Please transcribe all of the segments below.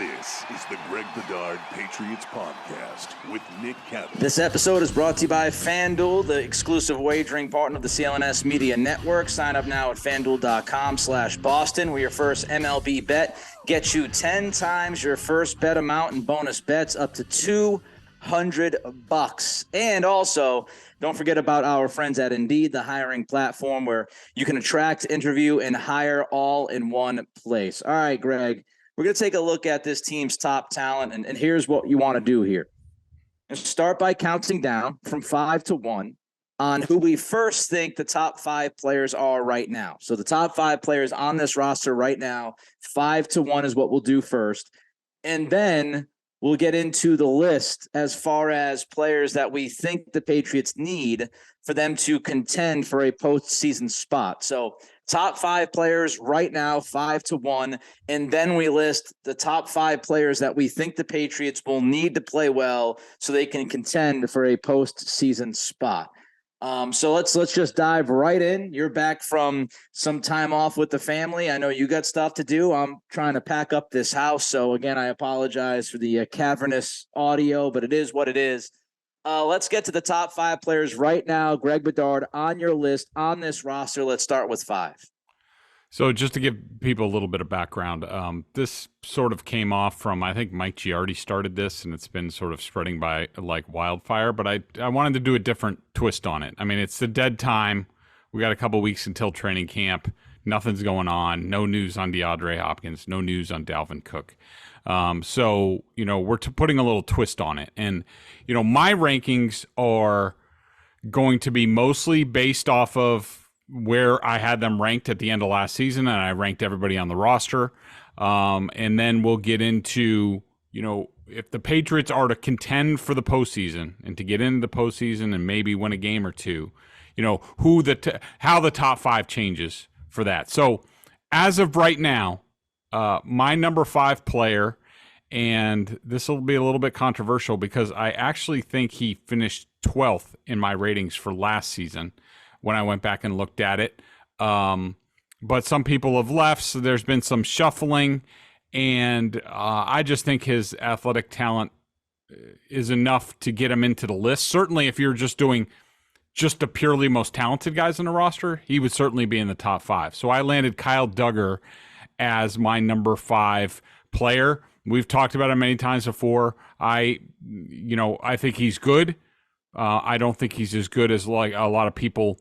This is the Greg Bedard Patriots Podcast with Nick Kavanaugh. This episode is brought to you by FanDuel, the exclusive wagering partner of the CLNS Media Network. Sign up now at FanDuel.com/Boston, where your first MLB bet gets you 10 times your first bet amount and bonus bets up to $200. And also, don't forget about our friends at Indeed, the hiring platform where you can attract, interview, and hire all in one place. All right, Greg. We're going to take a look at this team's top talent, and here's what you want to do here. And start by counting down from 5 to 1 on who we first think the top 5 players are right now. So the top 5 players on this roster right now, 5 to 1 is what we'll do first. And then we'll get into the list as far as players that we think the Patriots need for them to contend for a postseason spot. So top 5 players right now, 5 to 1. And then we list the top 5 players that we think the Patriots will need to play well so they can contend for a postseason spot. So let's just dive right in. You're back from some time off with the family. I know you got stuff to do. I'm trying to pack up this house. So again, I apologize for the cavernous audio, but it is what it is. Let's get to the top 5 players right now. Greg Bedard, on your list, on this roster. Let's start with 5. So just to give people a little bit of background, this sort of came off from, I think Mike Giardi started this, and it's been sort of spreading by like wildfire, but I wanted to do a different twist on it. I mean, it's the dead time. We got a couple weeks until training camp. Nothing's going on. No news on DeAndre Hopkins. No news on Dalvin Cook. So, we're putting a little twist on it. And, my rankings are going to be mostly based off of where I had them ranked at the end of last season, and I ranked everybody on the roster. And then we'll get into, if the Patriots are to contend for the postseason and to get into the postseason and maybe win a game or two, how the top 5 changes for that. So as of right now, my number 5 player, and this will be a little bit controversial because I actually think he finished 12th in my ratings for last season when I went back and looked at it. But some people have left, so there's been some shuffling, and I just think his athletic talent is enough to get him into the list. Certainly if you're just doing just the purely most talented guys in the roster, he would certainly be in the top 5. So I landed Kyle Duggar as my number 5 player. We've talked about him many times before. I think he's good. I don't think he's as good as like a lot of people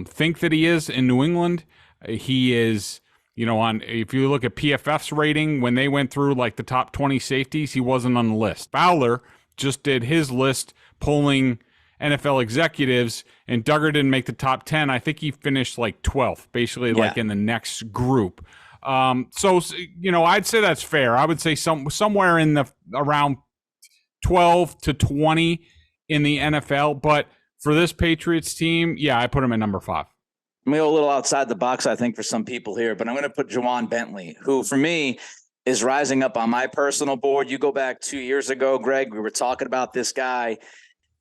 think that he is in New England. He is, if you look at PFF's rating, when they went through like the top 20 safeties, he wasn't on the list. Fowler just did his list pulling NFL executives, and Duggar didn't make the top 10. I think he finished like 12th, basically like in the next group. So, I'd say that's fair. I would say somewhere in the around 12 to 20 in the NFL, but for this Patriots team, I put him at number 5. I'm going to go a little outside the box, I think, for some people here, but I'm going to put Juwan Bentley, who for me is rising up on my personal board. You go back 2 years ago, Greg, we were talking about this guy.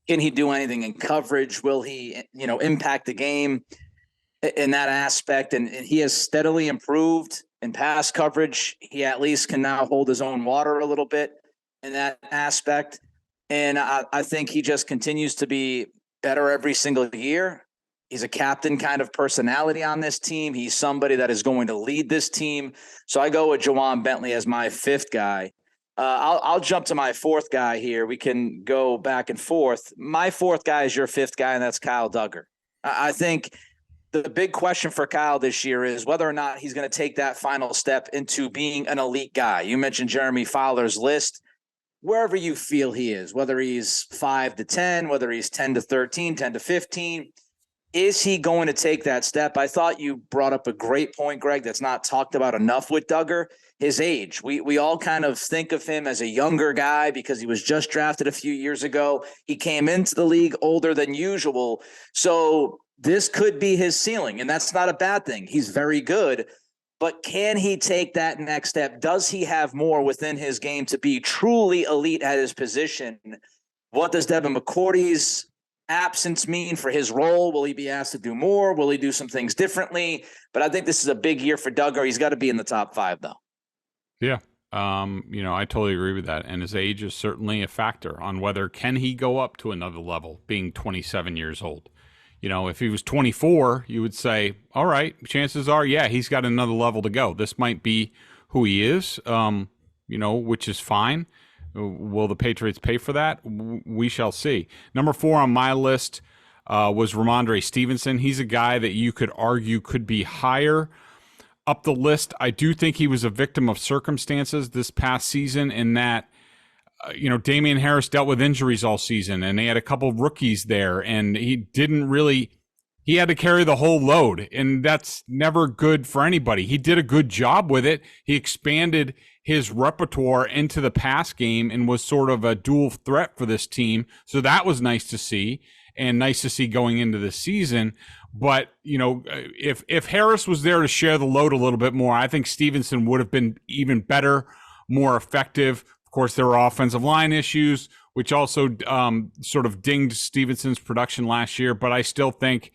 Can he do anything in coverage? Will he, impact the game in that aspect? And he has steadily improved in pass coverage. He at least can now hold his own water a little bit in that aspect. And I think he just continues to be better every single year. He's a captain kind of personality on this team. He's somebody that is going to lead this team. So I go with Juwan Bentley as my 5th guy. I'll jump to my 4th guy here. We can go back and forth. My 4th guy is your 5th guy, and that's Kyle Duggar. I think the big question for Kyle this year is whether or not he's going to take that final step into being an elite guy. You mentioned Jeremy Fowler's list. Wherever you feel he is, whether he's 5 to 10, whether he's 10 to 13, 10 to 15, is he going to take that step? I thought you brought up a great point, Greg, that's not talked about enough with Duggar, his age. We all kind of think of him as a younger guy because he was just drafted a few years ago. He came into the league older than usual. So this could be his ceiling, and that's not a bad thing. He's very good. But can he take that next step? Does he have more within his game to be truly elite at his position? What does Devin McCourty's absence mean for his role? Will he be asked to do more? Will he do some things differently? But I think this is a big year for Duggar. He's got to be in the top 5, though. Yeah, I totally agree with that. And his age is certainly a factor on whether can he go up to another level, being 27 years old. If he was 24, you would say, all right, chances are, yeah, he's got another level to go. This might be who he is, which is fine. Will the Patriots pay for that? We shall see. Number 4 on my list was Rhamondre Stevenson. He's a guy that you could argue could be higher up the list. I do think he was a victim of circumstances this past season in that, Damian Harris dealt with injuries all season, and they had a couple rookies there, and he had to carry the whole load, and that's never good for anybody. He did a good job with it. He expanded his repertoire into the pass game and was sort of a dual threat for this team. So that was nice to see, and nice to see going into the season. But, if Harris was there to share the load a little bit more, I think Stevenson would have been even better, more effective. Of course, there were offensive line issues, which also sort of dinged Stevenson's production last year. But I still think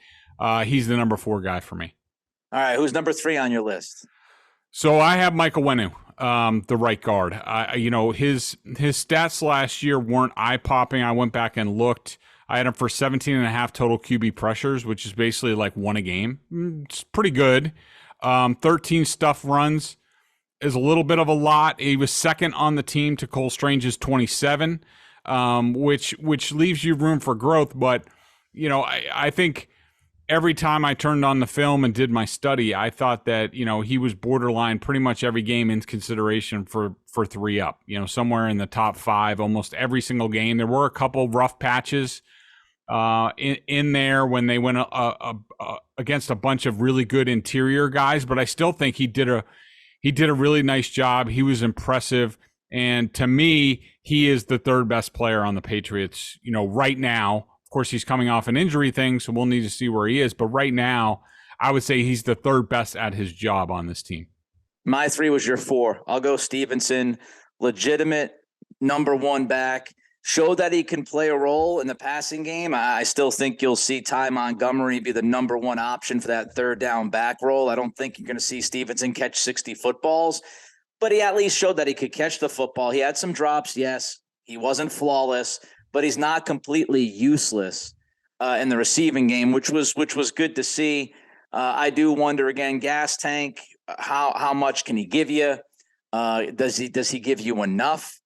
he's the number 4 guy for me. All right, who's number 3 on your list? So I have Michael Wenu, the right guard. His stats last year weren't eye-popping. I went back and looked. I had him for 17.5 total QB pressures, which is basically like 1 a game. It's pretty good. 13 stuff runs is a little bit of a lot. He was second on the team to Cole Strange's 27, which leaves you room for growth. But, I think every time I turned on the film and did my study, I thought that, he was borderline pretty much every game in consideration for 3 up, somewhere in the top 5, almost every single game. There were a couple rough patches in there when they went against a bunch of really good interior guys, but I still think he did a really nice job. He was impressive, and to me, he is the 3rd best player on the Patriots, right now. Of course, he's coming off an injury thing, so we'll need to see where he is, but right now, I would say he's the 3rd best at his job on this team. My 3 was your 4. I'll go Stevenson, legitimate number 1 back. Showed that he can play a role in the passing game. I still think you'll see Ty Montgomery be the number 1 option for that 3rd down back role. I don't think you're going to see Stevenson catch 60 footballs, but he at least showed that he could catch the football. He had some drops, yes. He wasn't flawless, but he's not completely useless in the receiving game, which was good to see. I do wonder again, gas tank. How much can he give you? Does he give you enough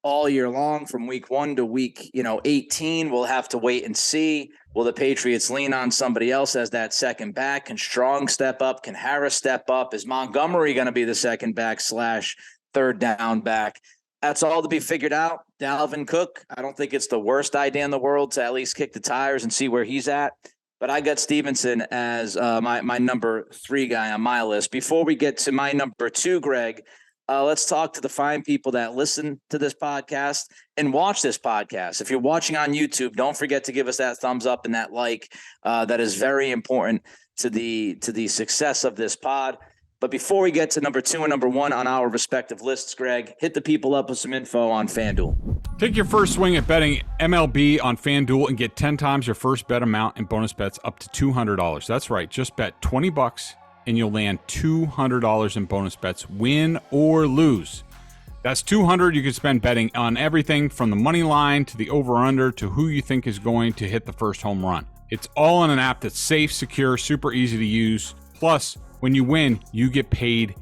all year long from week 1 to week 18? We'll have to wait and see. Will the Patriots lean on somebody else as that second back? Can Strong step up? Can Harris step up? Is Montgomery going to be the second back / 3rd down back? That's all to be figured out. Dalvin Cook, I don't think it's the worst idea in the world to at least kick the tires and see where he's at. But I got Stevenson as my number 3 guy on my list. Before we get to my number 2, Greg, let's talk to the fine people that listen to this podcast and watch this podcast. If you're watching on YouTube, don't forget to give us that thumbs up and that like. That is very important to the success of this pod. But before we get to number 2 and number 1 on our respective lists, Greg, hit the people up with some info on FanDuel. Take your first swing at betting MLB on FanDuel and get 10 times your first bet amount in bonus bets up to $200. That's right. Just bet $20 and you'll land $200 in bonus bets, win or lose. That's $200 you can spend betting on everything from the money line to the over-under to who you think is going to hit the first home run. It's all in an app that's safe, secure, super easy to use. Plus, when you win, you get paid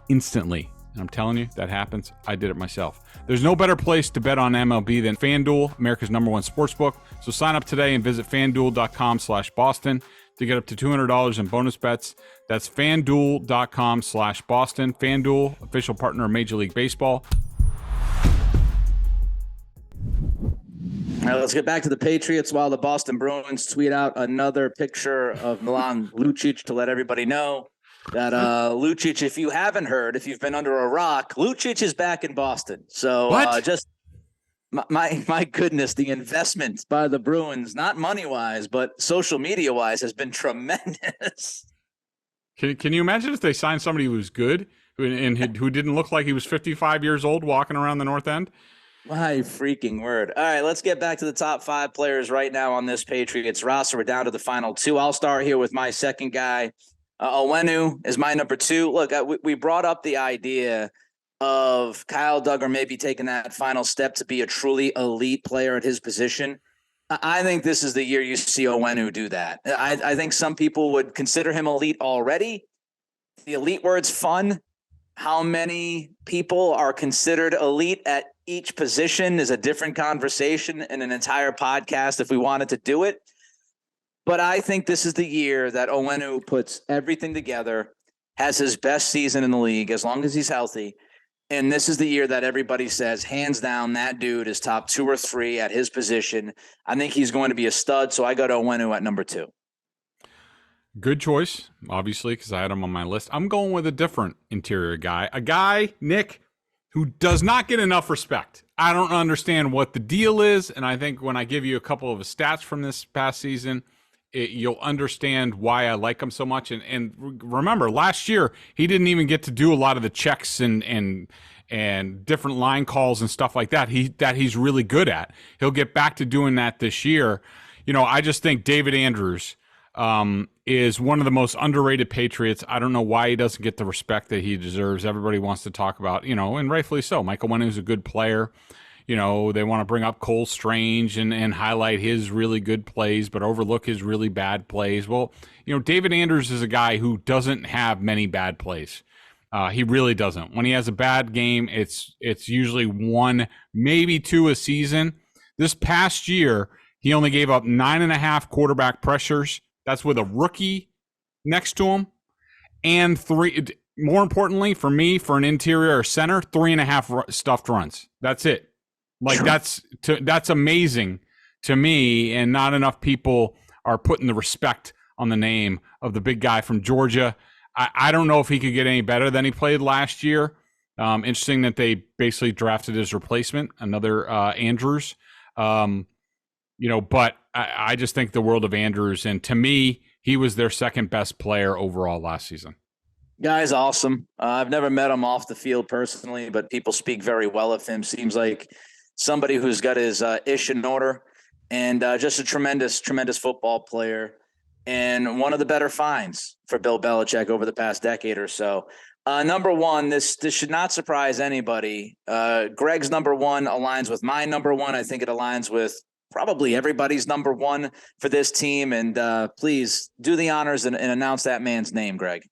instantly. And I'm telling you, that happens. I did it myself. There's no better place to bet on MLB than FanDuel, America's #1 sportsbook. So sign up today and visit FanDuel.com/Boston to get up to $200 in bonus bets. That's FanDuel.com/Boston. FanDuel, official partner of Major League Baseball. All right, let's get back to the Patriots while the Boston Bruins tweet out another picture of Milan Lucic to let everybody know that Lucic, if you haven't heard, if you've been under a rock, Lucic is back in Boston. So just my goodness, the investment by the Bruins, not money-wise, but social media-wise, has been tremendous. Can you imagine if they signed somebody who was good who didn't look like he was 55 years old walking around the North End? My freaking word. All right, let's get back to the top 5 players right now on this Patriots roster. We're down to the final 2. I'll start here with my second guy. Onwenu is my number 2. Look, we brought up the idea of Kyle Duggar maybe taking that final step to be a truly elite player at his position. I think this is the year you see Onwenu do that. I think some people would consider him elite already. The elite word's fun. How many people are considered elite at each position is a different conversation in an entire podcast if we wanted to do it. But I think this is the year that Onwenu puts everything together, has his best season in the league as long as he's healthy. And this is the year that everybody says, hands down, that dude is top 2 or 3 at his position. I think he's going to be a stud, so I go to Onwenu at number 2. Good choice, obviously, because I had him on my list. I'm going with a different interior guy. A guy, Nick, who does not get enough respect. I don't understand what the deal is, and I think when I give you a couple of his stats from this past season, you'll understand why I like him so much. And remember, last year, he didn't even get to do a lot of the checks and different line calls and stuff like that he's really good at. He'll get back to doing that this year. I just think David Andrews is one of the most underrated Patriots. I don't know why he doesn't get the respect that he deserves. Everybody wants to talk about, and rightfully so. Michael Onwenu is a good player. They want to bring up Cole Strange and highlight his really good plays, but overlook his really bad plays. Well, David Andrews is a guy who doesn't have many bad plays. He really doesn't. When he has a bad game, it's usually 1, maybe 2 a season. This past year, he only gave up 9.5 quarterback pressures. That's with a rookie next to him. And 3, more importantly for me, for an interior or center, 3.5 stuffed runs. That's it. That's amazing to me, and not enough people are putting the respect on the name of the big guy from Georgia. I don't know if he could get any better than he played last year. Interesting that they basically drafted his replacement, another Andrews. But I just think the world of Andrews, and to me, he was their second best player overall last season. Guy's awesome. I've never met him off the field personally, but people speak very well of him. Seems like somebody who's got his ish in order, and just a tremendous, tremendous football player, and one of the better finds for Bill Belichick over the past decade or so. Number 1, this should not surprise anybody. Greg's number 1 aligns with my number 1. I think it aligns with probably everybody's number 1 for this team. And please do the honors and announce that man's name, Greg.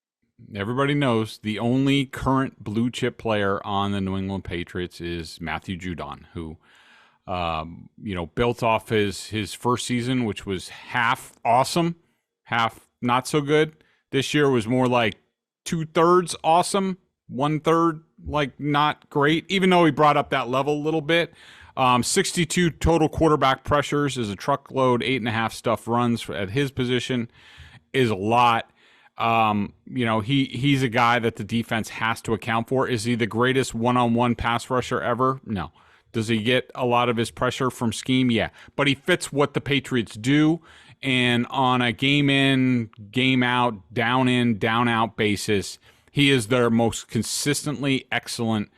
Everybody knows the only current blue chip player on the New England Patriots is Matthew Judon, who, built off his first season, which was half awesome, half not so good. This year was more like 2/3 awesome, 1/3 like not great, even though he brought up that level a little bit. 62 total quarterback pressures is a truckload, 8.5 stuffed runs at his position is a lot. He's a guy that the defense has to account for. Is he the greatest one-on-one pass rusher ever? No. Does he get a lot of his pressure from scheme? Yeah. But he fits what the Patriots do. And on a game in, game out, down in, down out basis, he is their most consistently excellent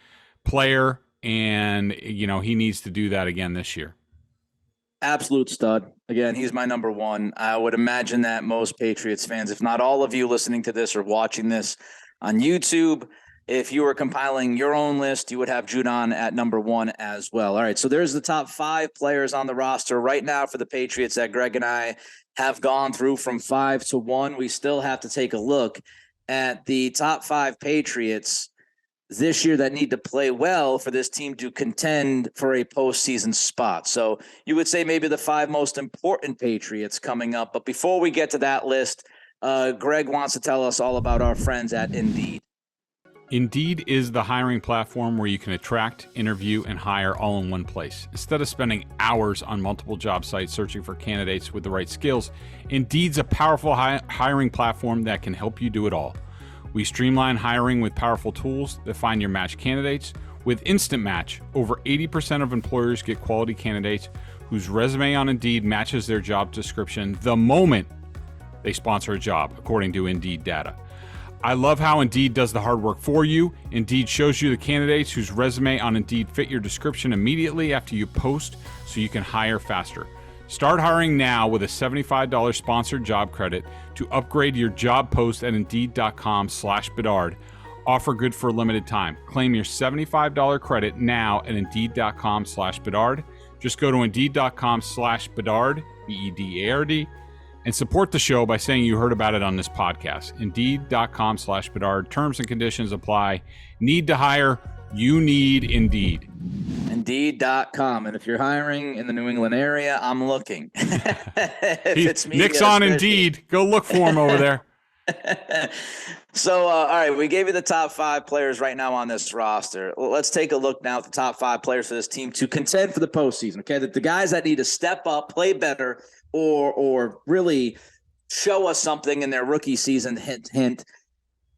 player. And, he needs to do that again this year. Absolute stud. Again, he's my number 1. I would imagine that most Patriots fans, if not all of you listening to this or watching this on YouTube, if you were compiling your own list, you would have Judon at number 1 as well. All right, so there's the top 5 players on the roster right now for the Patriots that Greg and I have gone through from 5 to 1. We still have to take a look at the top 5 Patriots this year that need to play well for this team to contend for a postseason spot. So you would say maybe the 5 most important Patriots coming up. But before we get to that list, Greg wants to tell us all about our friends at Indeed. Indeed is the hiring platform where you can attract, interview, and hire all in one place. Instead of spending hours on multiple job sites searching for candidates with the right skills, Indeed's a powerful hiring platform that can help you do it all. We streamline hiring with powerful tools that find your match candidates. With Instant Match, over 80% of employers get quality candidates whose resume on Indeed matches their job description the moment they sponsor a job, according to Indeed data. I love how Indeed does the hard work for you. Indeed shows you the candidates whose resume on Indeed fit your description immediately after you post so you can hire faster. Start hiring now with a $75 sponsored job credit to upgrade your job post at Indeed.com/Bedard. Offer good for a limited time. Claim your $75 credit now at Indeed.com/Bedard. Just go to Indeed.com/Bedard, Bedard, and support the show by saying you heard about it on this podcast. Indeed.com/Bedard. Terms and conditions apply. Need to hire? You need Indeed. Indeed.com. And if you're hiring in the New England area, I'm looking. It's me. Nick's on Indeed. Go look for him over there. So, all right, we gave you the top 5 players right now on this roster. Let's take a look now at the top 5 players for this team to contend for the postseason. Okay, the guys that need to step up, play better, or really show us something in their rookie season, hint,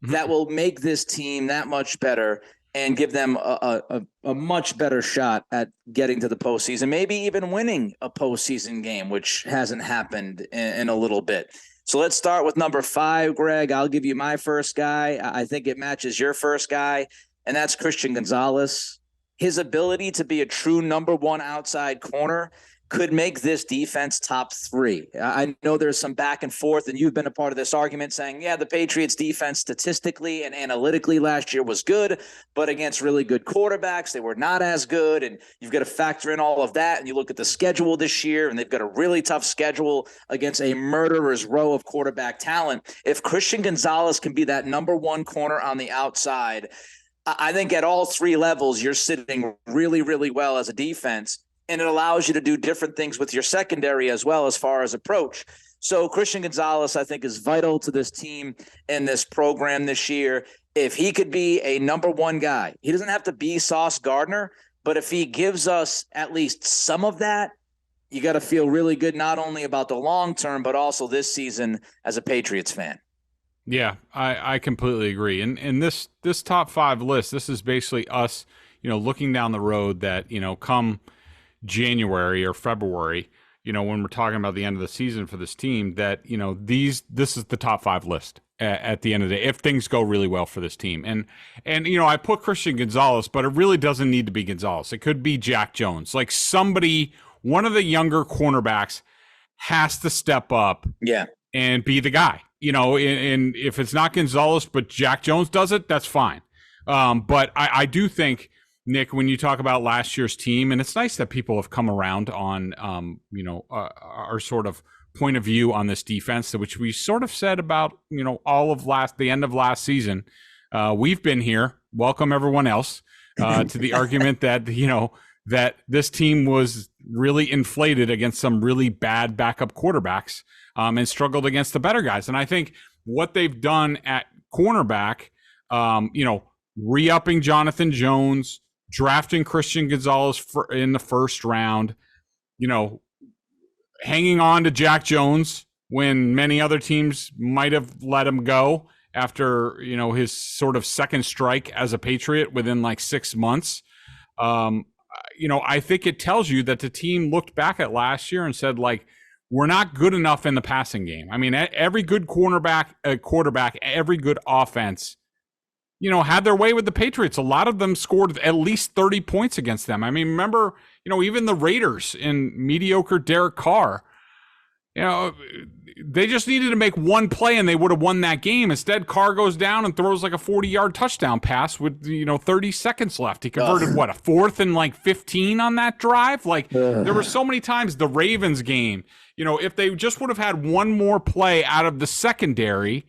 that will make this team that much better and give them a much better shot at getting to the postseason, maybe even winning a postseason game, which hasn't happened in a little bit. So let's start with number 5, Greg. I'll give you my first guy. I think it matches your first guy, and that's Christian Gonzalez. His ability to be a true number 1 outside corner could make this defense top 3. I know there's some back and forth, and you've been a part of this argument saying, yeah, the Patriots defense statistically and analytically last year was good, but against really good quarterbacks, they were not as good. And you've got to factor in all of that. And you look at the schedule this year, and they've got a really tough schedule against a murderer's row of quarterback talent. If Christian Gonzalez can be that number 1 corner on the outside, I think at all 3 levels, you're sitting really, really well as a defense. And it allows you to do different things with your secondary as well as far as approach. So Christian Gonzalez, I think, is vital to this team and this program this year. If he could be a number 1 guy, he doesn't have to be Sauce Gardner, but if he gives us at least some of that, you got to feel really good, not only about the long term, but also this season as a Patriots fan. Yeah, I completely agree. And this top 5 list, this is basically us, looking down the road that, come January or February, when we're talking about the end of the season for this team, that, this is the top 5 list at the end of the day, if things go really well for this team. And I put Christian Gonzalez, but it really doesn't need to be Gonzalez. It could be Jack Jones. Like somebody, one of the younger cornerbacks has to step up and be the guy, and if it's not Gonzalez, but Jack Jones does it, that's fine. But I do think, Nick, when you talk about last year's team, and it's nice that people have come around on, our sort of point of view on this defense, which we sort of said about, all of the end of last season. We've been here. Welcome everyone else to the argument that, that this team was really inflated against some really bad backup quarterbacks and struggled against the better guys. And I think what they've done at cornerback, re-upping Jonathan Jones, drafting Christian Gonzalez in the first round, hanging on to Jack Jones when many other teams might have let him go after, his sort of second strike as a Patriot within like 6 months. I think it tells you that the team looked back at last year and said, like, we're not good enough in the passing game. I mean, every good quarterback, every good offense, had their way with the Patriots. A lot of them scored at least 30 points against them. I mean, remember, even the Raiders in mediocre Derek Carr, they just needed to make one play and they would have won that game. Instead, Carr goes down and throws like a 40-yard touchdown pass with, 30 seconds left. He converted, a 4th and like 15 on that drive? Like, there were so many times the Ravens game, if they just would have had one more play out of the secondary,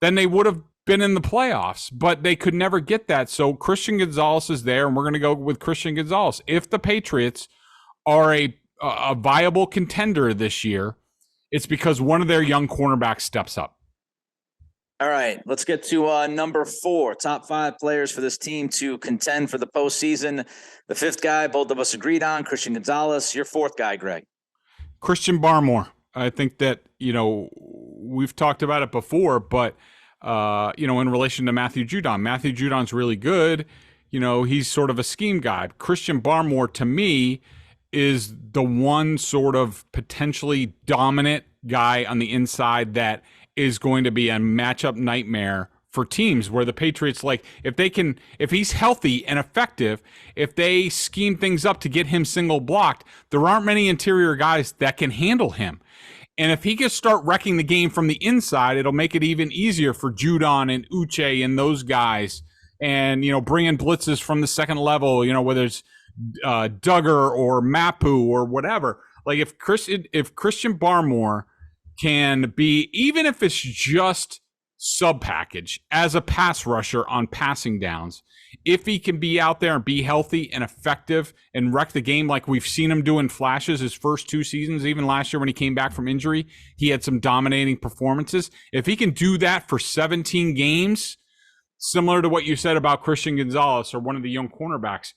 then they would have been in the playoffs, but they could never get that. So Christian Gonzalez is there, and we're going to go with Christian Gonzalez. If the Patriots are a viable contender this year, it's because one of their young cornerbacks steps up. All right, let's get to number 4, top 5 players for this team to contend for the postseason. The 5th guy, both of us agreed on, Christian Gonzalez. Your 4th guy, Greg. Christian Barmore. I think that, we've talked about it before, but in relation to Matthew Judon. Matthew Judon's really good. He's sort of a scheme guy. Christian Barmore, to me, is the one sort of potentially dominant guy on the inside that is going to be a matchup nightmare for teams where the Patriots, like, if he's healthy and effective, if they scheme things up to get him single blocked, there aren't many interior guys that can handle him. And if he can start wrecking the game from the inside, it'll make it even easier for Judon and Uche and those guys and, bring in blitzes from the second level, whether it's Duggar or Mapu or whatever. Like if Christian Barmore can be, even if it's just sub package as a pass rusher on passing downs, if he can be out there and be healthy and effective and wreck the game like we've seen him do in flashes his first 2 seasons, even last year when he came back from injury, he had some dominating performances. If he can do that for 17 games, similar to what you said about Christian Gonzalez or one of the young cornerbacks,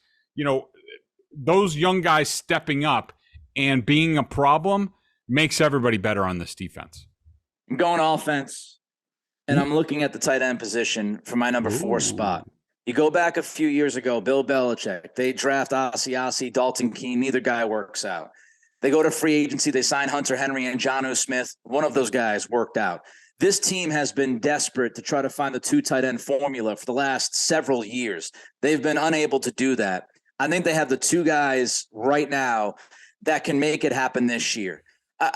those young guys stepping up and being a problem makes everybody better on this defense. I'm going offense, and I'm looking at the tight end position for my number 4 spot. You go back a few years ago, Bill Belichick, they draft Asiasi, Dalton Keene, neither guy works out. They go to free agency, they sign Hunter Henry and Jonnu Smith. One of those guys worked out. This team has been desperate to try to find the 2 tight end formula for the last several years. They've been unable to do that. I think they have the 2 guys right now that can make it happen this year.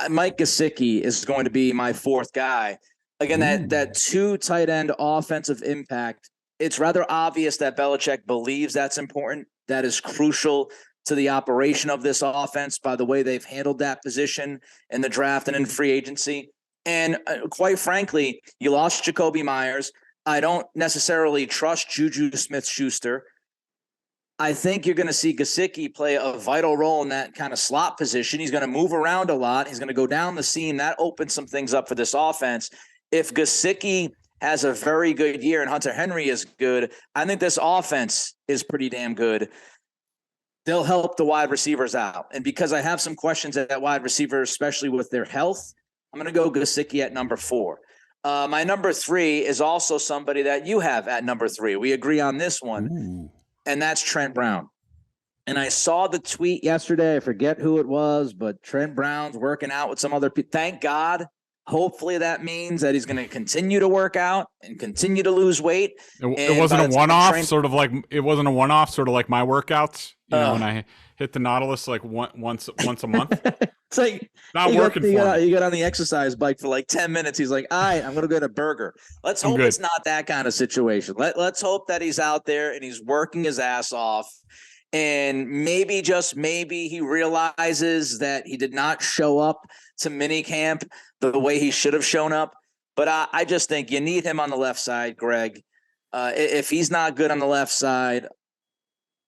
Mike Gesicki is going to be my 4th guy. Again, that 2 tight end offensive impact, it's rather obvious that Belichick believes that's important. That is crucial to the operation of this offense by the way they've handled that position in the draft and in free agency. And quite frankly, you lost Jacoby Myers. I don't necessarily trust Juju Smith-Schuster. I think you're going to see Gesicki play a vital role in that kind of slot position. He's going to move around a lot. He's going to go down the seam. That opens some things up for this offense. If Gesicki has a very good year and Hunter Henry is good, I think this offense is pretty damn good. They'll help the wide receivers out. And because I have some questions at that wide receiver, especially with their health, I'm going to go Gesicki at number 4. My number 3 is also somebody that you have at number 3. We agree on this one. Ooh. And that's Trent Brown. And I saw the tweet yesterday. I forget who it was, but Trent Brown's working out with some other people. Thank God. Hopefully that means that he's going to continue to work out and continue to lose weight. It wasn't a one-off, sort of like my workouts, when I hit the Nautilus like once a month. It's like not working for me. You got on the exercise bike for like 10 minutes. He's like, all right, I'm going to go to burger. Let's hope it's not that kind of situation. Let's hope that he's out there and he's working his ass off. And maybe, just maybe, he realizes that he did not show up to minicamp the way he should have shown up. But I just think you need him on the left side, Greg. If he's not good on the left side,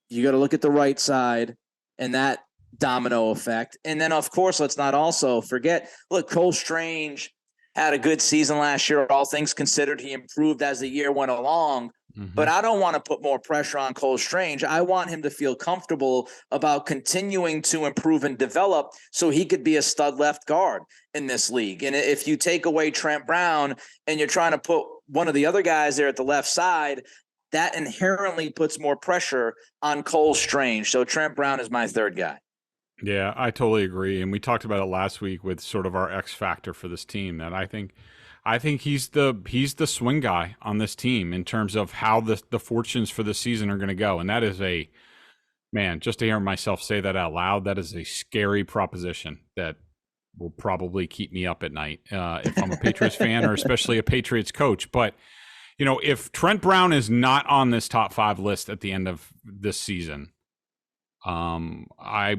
you got to look at the right side and that domino effect. And then, of course, let's not also forget, look, Cole Strange had a good season last year. All things considered, he improved as the year went along. But I don't want to put more pressure on Cole Strange. I want him to feel comfortable about continuing to improve and develop so he could be a stud left guard in this league. And if you take away Trent Brown and you're trying to put one of the other guys there at the left side, that inherently puts more pressure on Cole Strange. So Trent Brown is my 3rd guy. Yeah, I totally agree. And we talked about it last week with sort of our X factor for this team, that I think he's the swing guy on this team in terms of how the fortunes for the season are going to go. And that is just to hear myself say that out loud, that is a scary proposition that will probably keep me up at night if I'm a Patriots fan or especially a Patriots coach. But, if Trent Brown is not on this top 5 list at the end of this season, I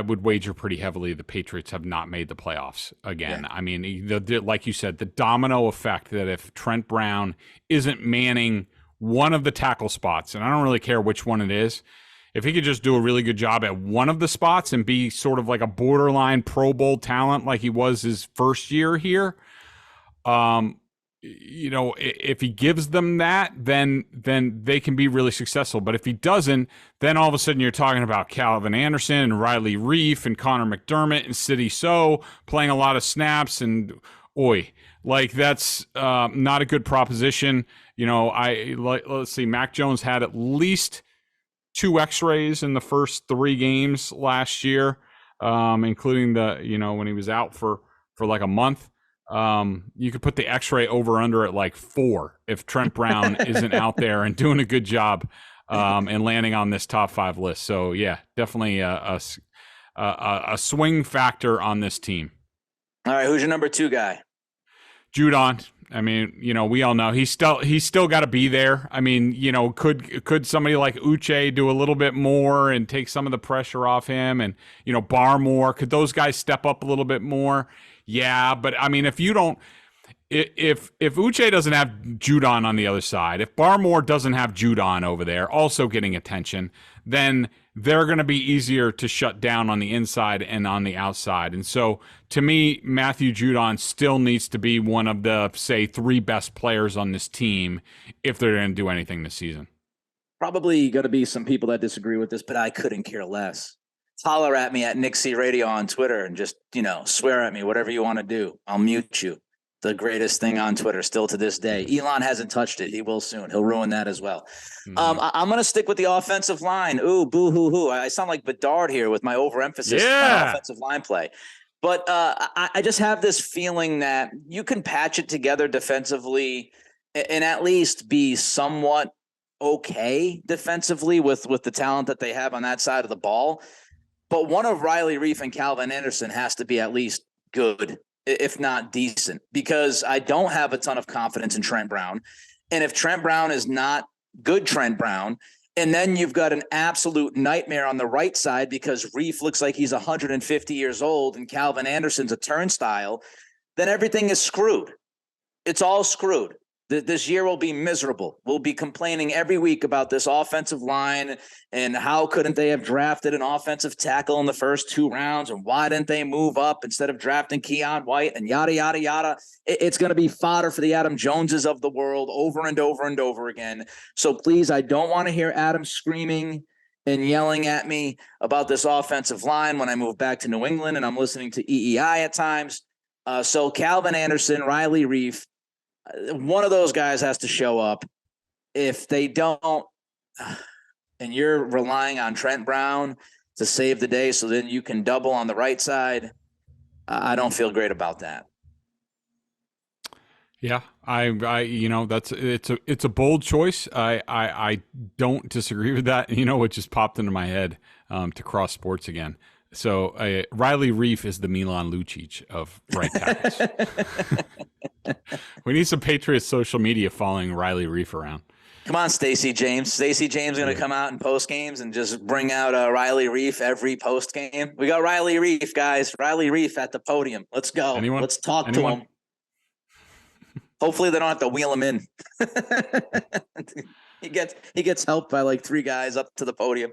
would wager pretty heavily the Patriots have not made the playoffs again. Yeah. I mean, like you said, the domino effect that if Trent Brown isn't manning one of the tackle spots, and I don't really care which one it is, if he could just do a really good job at one of the spots and be sort of like a borderline Pro Bowl talent like he was his first year here, if he gives them that, then they can be really successful. But if he doesn't, then all of a sudden you're talking about Calvin Anderson and Riley Reif and Connor McDermott and Sidney So playing a lot of snaps, and that's not a good proposition. Let's see, Mac Jones had at least 2 X-rays in the first 3 games last year, including when he was out for like a month. You could put the X-ray over under at like 4 if Trent Brown isn't out there and doing a good job and landing on this top 5 list. So yeah, definitely a swing factor on this team. All right, who's your number 2 guy? Judon. I mean, we all know he's still got to be there. I mean, could somebody like Uche do a little bit more and take some of the pressure off him? And, Barmore, could those guys step up a little bit more? Yeah, but I mean, if Uche doesn't have Judon on the other side, if Barmore doesn't have Judon over there also getting attention, then they're going to be easier to shut down on the inside and on the outside. And so, to me, Matthew Judon still needs to be one of the, say, 3 best players on this team if they're going to do anything this season. Probably going to be some people that disagree with this, but I couldn't care less. Holler at me at Nick C Radio on Twitter and just, swear at me, whatever you want to do. I'll mute you. The greatest thing on Twitter still to this day. Elon hasn't touched it. He will soon. He'll ruin that as well. I'm going to stick with the offensive line. Ooh, boo-hoo-hoo. I sound like Bedard here with my overemphasis on offensive line play. But I just have this feeling that you can patch it together defensively and at least be somewhat okay defensively with the talent that they have on that side of the ball. But one of Riley Reif and Calvin Anderson has to be at least good, if not decent, because I don't have a ton of confidence in Trent Brown. And if Trent Brown is not good Trent Brown, and then you've got an absolute nightmare on the right side because Reif looks like he's 150 years old and Calvin Anderson's a turnstile, then everything is screwed. It's all screwed. This year will be miserable. We'll be complaining every week about this offensive line and how couldn't they have drafted an offensive tackle in the first 2 rounds and why didn't they move up instead of drafting Keon White and yada, yada, yada. It's going to be fodder for the Adam Joneses of the world over and over and over again. So please, I don't want to hear Adam screaming and yelling at me about this offensive line when I move back to New England and I'm listening to EEI at times. So Calvin Anderson, Riley Reif, one of those guys has to show up. If they don't, and you're relying on Trent Brown to save the day so then you can double on the right side, I don't feel great about that. Yeah, it's a bold choice. I don't disagree with that. It just popped into my head to cross sports again. So Riley Reif is the Milan Lucic of right tackles. We need some Patriots social media following Riley Reif around. Come on, Stacey James. Stacey James going to come out in post games and just bring out Riley Reif every post game. We got Riley Reif, guys. Riley Reif at the podium. Let's go. Let's talk to him. Hopefully they don't have to wheel him in. He gets helped by like 3 guys up to the podium.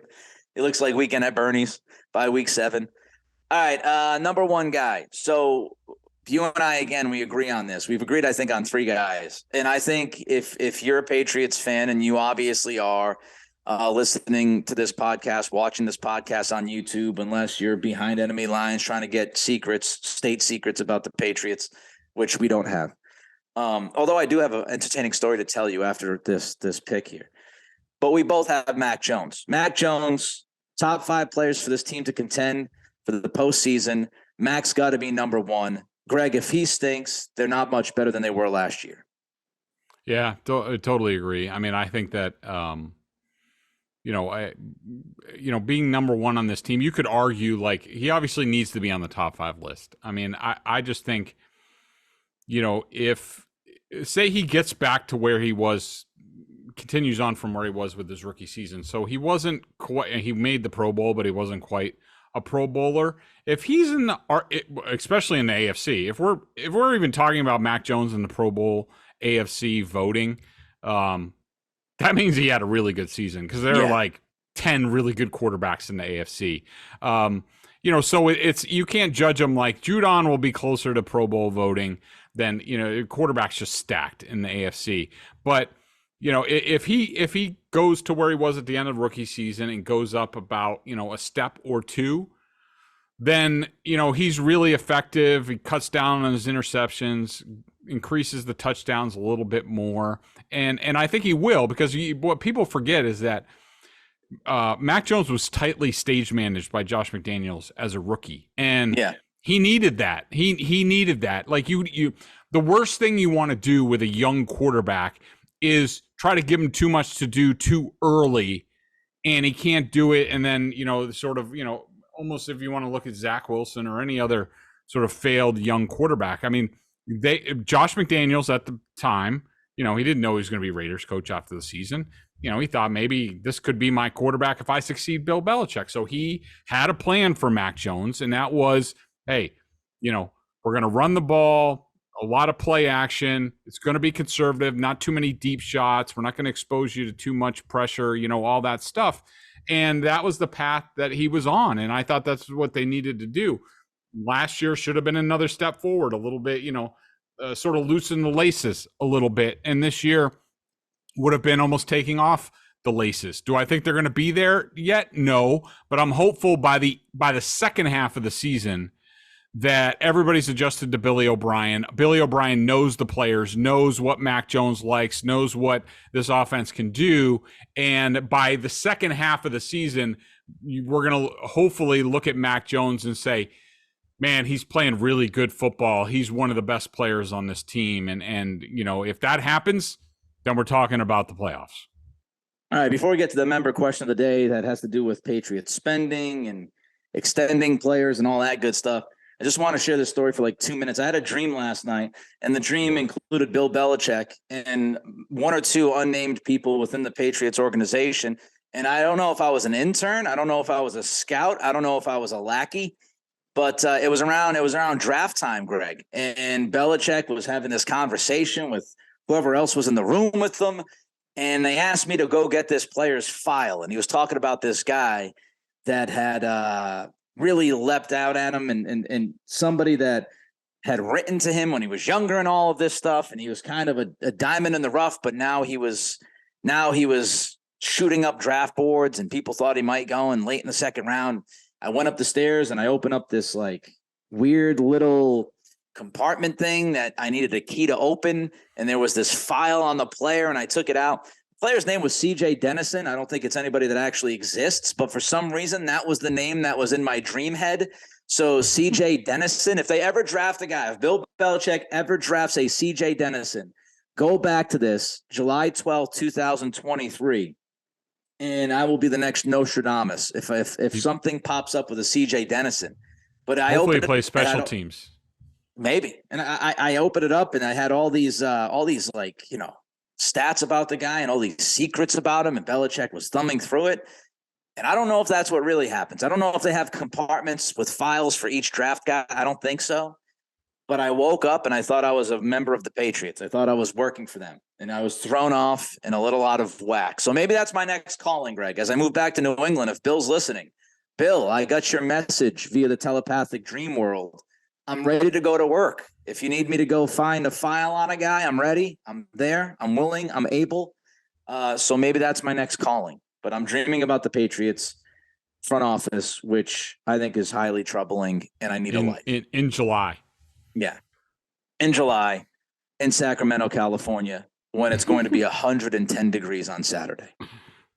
He looks like Weekend at Bernie's by week 7. All right, number 1 guy. So you and I, again, we agree on this. We've agreed, I think, on 3 guys. And I think if you're a Patriots fan, and you obviously are, listening to this podcast, watching this podcast on YouTube, unless you're behind enemy lines trying to get state secrets about the Patriots, which we don't have. Although I do have an entertaining story to tell you after this pick here. But we both have Mac Jones. Mac Jones, top 5 players for this team to contend for the postseason. Mac's got to be number 1. Greg, if he stinks, they're not much better than they were last year. Yeah, I totally agree. I mean, I think that, being number 1 on this team, you could argue like he obviously needs to be on the top 5 list. I mean, I just think, if say he gets back to where he was, continues on from where he was with his rookie season. So he wasn't quite, he made the Pro Bowl, but he wasn't quite a Pro Bowler. If he's in the, especially in the AFC, if we're even talking about Mac Jones in the Pro Bowl AFC voting, that means he had a really good season because there are like 10 really good quarterbacks in the AFC. So it's, you can't judge him like Judon will be closer to Pro Bowl voting than, quarterbacks just stacked in the AFC. But if he goes to where he was at the end of rookie season and goes up about, a step or 2, then, he's really effective. He cuts down on his interceptions, increases the touchdowns a little bit more. And I think he will, because what people forget is that Mac Jones was tightly stage managed by Josh McDaniels as a rookie. And he needed that. He needed that. Like the worst thing you want to do with a young quarterback is try to give him too much to do too early, and he can't do it. And then, almost if you want to look at Zach Wilson or any other sort of failed young quarterback, I mean, Josh McDaniels at the time, he didn't know he was going to be Raiders coach after the season. He thought maybe this could be my quarterback if I succeed Bill Belichick. So he had a plan for Mac Jones, and that was, hey, we're going to run the ball, a lot of play action. It's going to be conservative, not too many deep shots. We're not going to expose you to too much pressure, all that stuff. And that was the path that he was on. And I thought that's what they needed to do. Last year should have been another step forward, a little bit, sort of loosen the laces a little bit. And this year would have been almost taking off the laces. Do I think they're going to be there yet? No, but I'm hopeful by the second half of the season that everybody's adjusted to Billy O'Brien. Billy O'Brien knows the players, knows what Mac Jones likes, knows what this offense can do. And by the second half of the season, we're going to hopefully look at Mac Jones and say, man, he's playing really good football. He's one of the best players on this team. And if that happens, then we're talking about the playoffs. All right, before we get to the member question of the day that has to do with Patriots spending and extending players and all that good stuff, I just want to share this story for like 2 minutes. I had a dream last night, and the dream included Bill Belichick and one or two unnamed people within the Patriots organization. And I don't know if I was an intern. I don't know if I was a scout. I don't know if I was a lackey. But it was around draft time, Greg. And Belichick was having this conversation with whoever else was in the room with them. And they asked me to go get this player's file. And he was talking about this guy that had really leapt out at him and somebody that had written to him when he was younger and all of this stuff. And he was kind of a diamond in the rough, but now he was shooting up draft boards and people thought he might go in late in the second round. I went up the stairs and I opened up this like weird little compartment thing that I needed a key to open. And there was this file on the player and I took it out. The player's name was CJ Dennison. I don't think it's anybody that actually exists, but for some reason that was the name that was in my dream head. So CJ Dennison, if they ever draft a guy, if Bill Belichick ever drafts a CJ Dennison, go back to this July 12th, 2023. And I will be the next Nostradamus if something pops up with a CJ Dennison. But I hopefully play special teams. Maybe. And I opened it up and I had all these like, stats about the guy and all these secrets about him. And Belichick was thumbing through it. And I don't know if that's what really happens. I don't know if they have compartments with files for each draft guy. I don't think so. But I woke up and I thought I was a member of the Patriots. I thought I was working for them. And I was thrown off and a little out of whack. So maybe that's my next calling, Greg. As I move back to New England, if Bill's listening, Bill, I got your message via the telepathic dream world. I'm ready to go to work. If you need me to go find a file on a guy, I'm ready. I'm there. I'm willing. I'm able. So maybe that's my next calling. But I'm dreaming about the Patriots front office, which I think is highly troubling, and I need a light. In July. Yeah. In July, in Sacramento, California, when it's going to be 110 degrees on Saturday.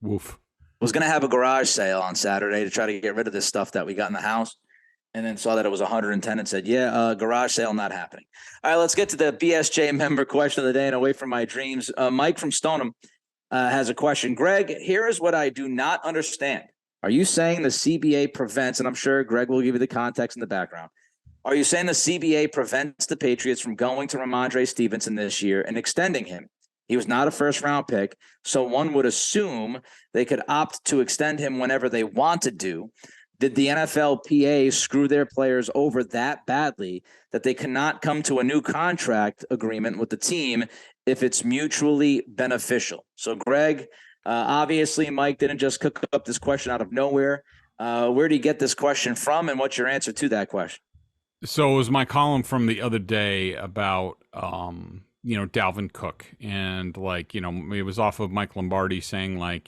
Woof. Was going to have a garage sale on Saturday to try to get rid of this stuff that we got in the house. And then saw that it was 110 and said, garage sale not happening. All right, let's get to the BSJ member question of the day and away from my dreams. Mike from Stoneham has a question. Greg, here is what I do not understand. Are you saying the CBA prevents, and I'm sure Greg will give you the context in the background. Are you saying the CBA prevents the Patriots from going to Rhamondre Stevenson this year and extending him? He was not a first-round pick, so one would assume they could opt to extend him whenever they wanted to. Did the NFLPA screw their players over that badly that they cannot come to a new contract agreement with the team if it's mutually beneficial? So, Greg, obviously Mike didn't just cook up this question out of nowhere. Where do you get this question from, and what's your answer to that question? So it was my column from the other day about, Dalvin Cook, and it was off of Mike Lombardi saying I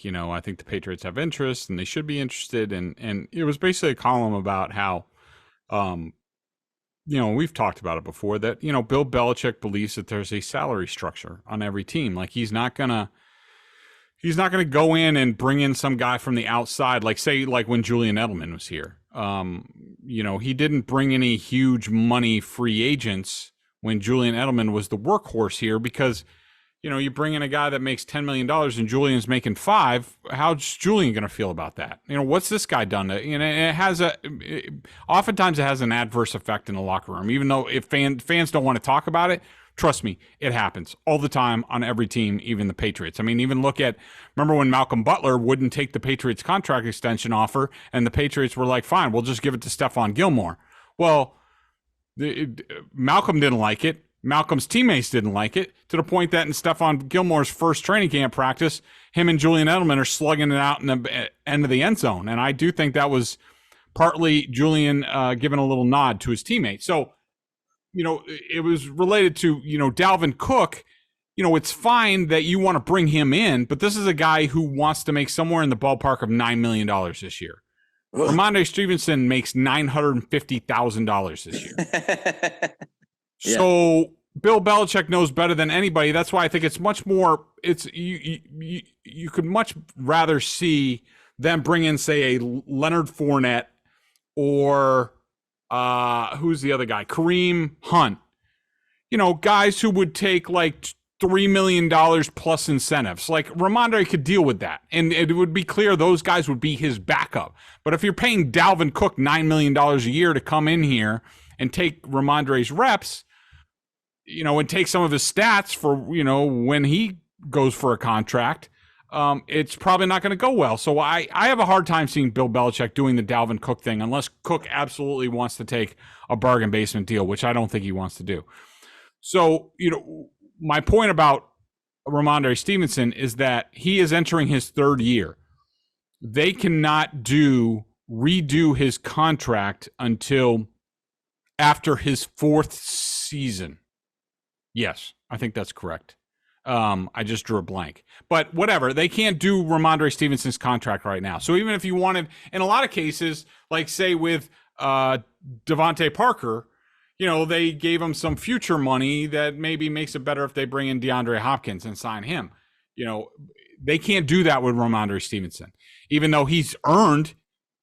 think the Patriots have interest and they should be interested. And it was basically a column about how, we've talked about it before that, Bill Belichick believes that there's a salary structure on every team. Like he's not going to go in and bring in some guy from the outside, like when Julian Edelman was here. He didn't bring any huge money free agents when Julian Edelman was the workhorse here because, you bring in a guy that makes $10 million and Julian's making $5 million. How's Julian going to feel about that? What's this guy done to, oftentimes it has an adverse effect in the locker room, even though if fans don't want to talk about it. Trust me, it happens all the time on every team, even the Patriots. I mean, even remember when Malcolm Butler wouldn't take the Patriots contract extension offer and the Patriots were like, fine, we'll just give it to Stephon Gilmore. Well, Malcolm didn't like it. Malcolm's teammates didn't like it, to the point that in Stephon Gilmore's first training camp practice, him and Julian Edelman are slugging it out in the end of the end zone. And I do think that was partly Julian giving a little nod to his teammates. So, it was related to, Dalvin Cook. It's fine that you want to bring him in, but this is a guy who wants to make somewhere in the ballpark of $9 million this year. Rhamondre Stevenson makes $950,000 this year. Yeah. So Bill Belichick knows better than anybody. That's why I think it's much more. You could much rather see them bring in, say, a Leonard Fournette or who's the other guy? Kareem Hunt. Guys who would take like $3 million plus incentives. Like Rhamondre could deal with that, and it would be clear those guys would be his backup. But if you're paying Dalvin Cook $9 million a year to come in here and take Rhamondre's reps, and take some of his stats for, when he goes for a contract, it's probably not going to go well. So I have a hard time seeing Bill Belichick doing the Dalvin Cook thing unless Cook absolutely wants to take a bargain basement deal, which I don't think he wants to do. So, my point about Rhamondre Stevenson is that he is entering his third year. They cannot redo his contract until after his fourth season. Yes, I think that's correct. I just drew a blank. But whatever, they can't do Rhamondre Stevenson's contract right now. So even if you wanted, in a lot of cases, like say with Devontae Parker, they gave him some future money that maybe makes it better if they bring in DeAndre Hopkins and sign him. They can't do that with Rhamondre Stevenson. Even though he's earned,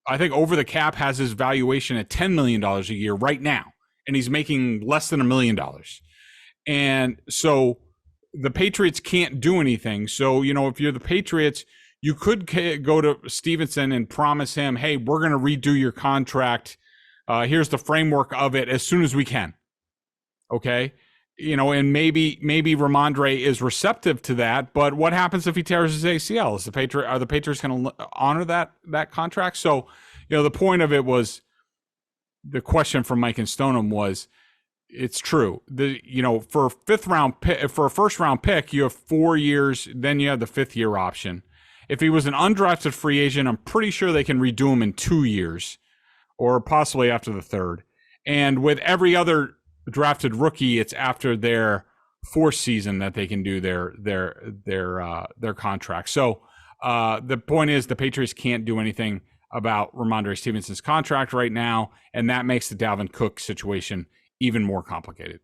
I think over the cap has his valuation at $10 million a year right now, and he's making less than $1 million. And so the Patriots can't do anything. So, if you're the Patriots, you could go to Stevenson and promise him, hey, we're going to redo your contract. Here's the framework of it as soon as we can. Okay. And maybe Rhamondre is receptive to that, but what happens if he tears his ACL? Are the Patriots going to honor that contract? So, the point of it was, the question from Mike and Stoneham was, it's true. For a first round pick, you have 4 years, then you have the 5th year option. If he was an undrafted free agent, I'm pretty sure they can redo him in 2 years, or possibly after the 3rd. And with every other drafted rookie, it's after their 4th season that they can do their contract. So the point is, the Patriots can't do anything about Rhamondre Stevenson's contract right now, and that makes the Dalvin Cook situation even more complicated.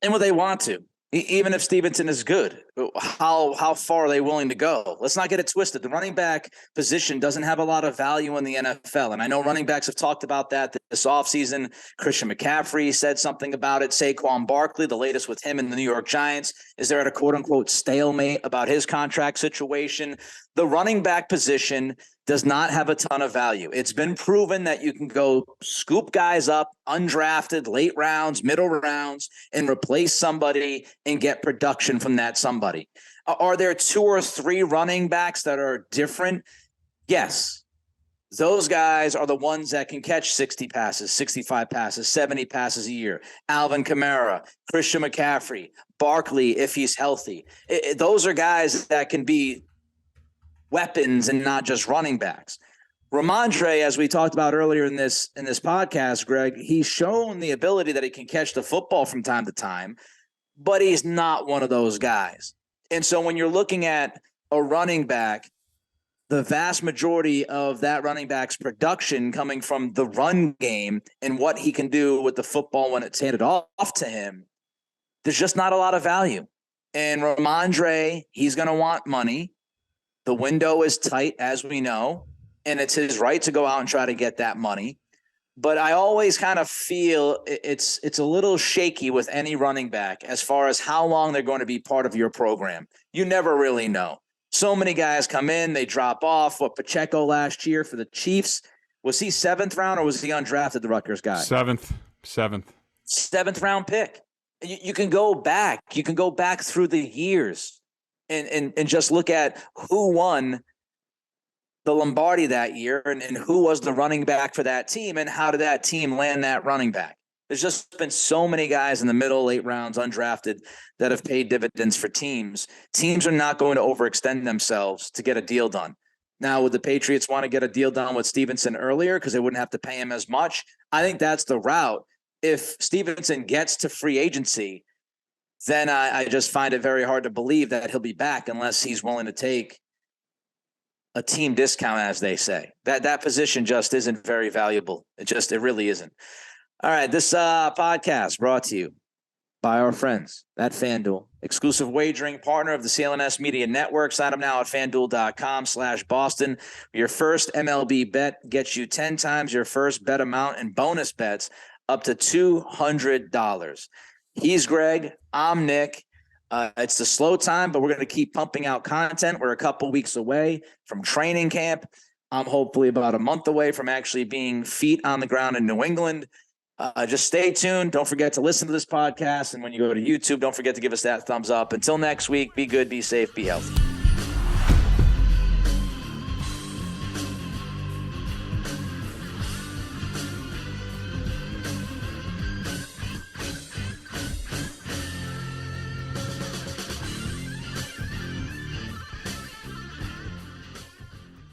And what they want to, even if Stevenson is good, how far are they willing to go? Let's not get it twisted. The running back position doesn't have a lot of value in the NFL. And I know running backs have talked about that this offseason. Christian McCaffrey said something about it. Saquon Barkley, the latest with him and the New York Giants, is there at a quote unquote stalemate about his contract situation. The running back position does not have a ton of value. It's been proven that you can go scoop guys up, undrafted, late rounds, middle rounds, and replace somebody and get production from that somebody. Are there 2 or 3 running backs that are different? Yes. Those guys are the ones that can catch 60 passes, 65 passes, 70 passes a year. Alvin Kamara, Christian McCaffrey, Barkley, if he's healthy. Those are guys that can be weapons and not just running backs. Rhamondre, as we talked about earlier in this podcast, Greg, he's shown the ability that he can catch the football from time to time, but he's not one of those guys. And so when you're looking at a running back, the vast majority of that running back's production coming from the run game and what he can do with the football when it's handed off to him, there's just not a lot of value. And Rhamondre, he's going to want money. The window is tight, as we know, and it's his right to go out and try to get that money. but I always kind of feel it's a little shaky with any running back as far as how long they're going to be part of your program. You never really know. So many guys come in, they drop off. What, Pacheco last year for the Chiefs, was he 7th round or was he undrafted, the Rutgers guy? Seventh round pick. You can go back. You can go back through the years and just look at who won the Lombardi that year and who was the running back for that team and how did that team land that running back. There's just been so many guys in the middle, late rounds, undrafted, that have paid dividends for teams. Teams are not going to overextend themselves to get a deal done. Now, would the Patriots want to get a deal done with Stevenson earlier because they wouldn't have to pay him as much? I think that's the route. If Stevenson gets to free agency, then I just find it very hard to believe that he'll be back unless he's willing to take a team discount, as they say. That position just isn't very valuable. It really isn't. All right, this podcast brought to you by our friends at FanDuel, exclusive wagering partner of the CLNS Media Network. Sign up now at FanDuel.com/Boston. Your first MLB bet gets you 10 times your first bet amount and bonus bets up to $200. He's Greg. I'm Nick. It's the slow time, but we're going to keep pumping out content. We're a couple weeks away from training camp. I'm hopefully about a month away from actually being feet on the ground in New England. Just stay tuned. Don't forget to listen to this podcast. And when you go to YouTube, don't forget to give us that thumbs up. Until next week, be good, be safe, be healthy.